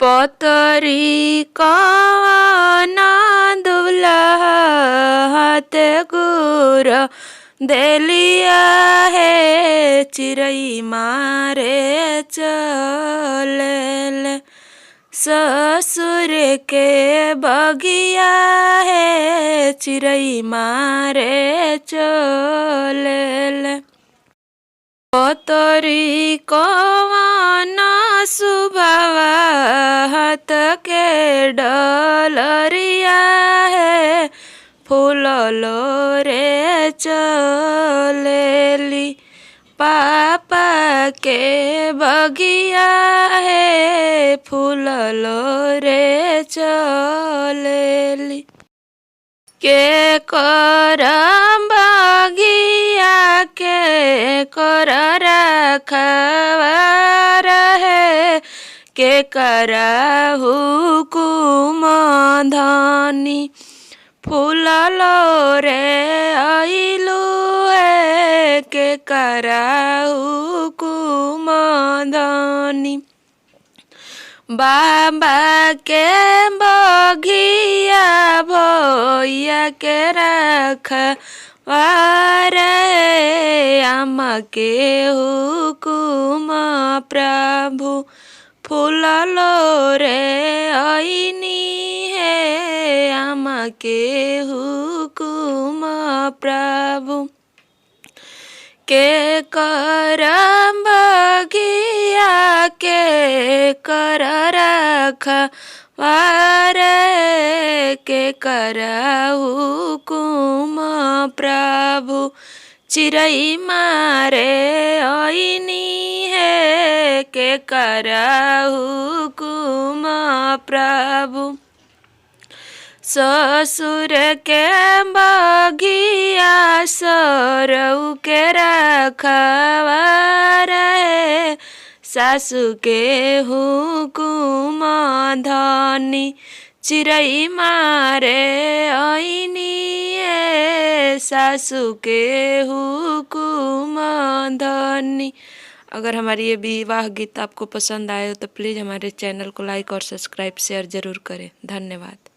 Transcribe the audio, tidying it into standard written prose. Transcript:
पतरी कवना दुल्हा हाथ गुर देलिया है चिरई मारे चलेल। ससुर के बगिया है चिरई मारे चलेल। पतरी कवना सुबवा हाथ के डलरिया है फूल लोरे चलेली। पापा के बगिया है फूल लोरे चलेली। के करम बगिया के कर रखवार है के करा हुकुम धनी। फूल लोरे आइलू है के करा हुकुम धनी। बाबा के बगिया भैया के रखवार है अम्मा के हुकुम प्रभु। फूल लोरे आईनी है अम्मा के हुकुम प्रभु। के करम बगिया के कर रखवार के कर हुकुम प्रभु। चिरई मारे आईनी है के कर हुकुम प्रभु। ससुर के बगिया सरऊ के रखवार है सासू के हुकुम धनी। चिरई मारे आईनी है सासू के हुकुम धनी। अगर हमारी ये विवाह गीत आपको पसंद आए तो प्लीज़ हमारे चैनल को लाइक और सब्सक्राइब शेयर ज़रूर करें। धन्यवाद।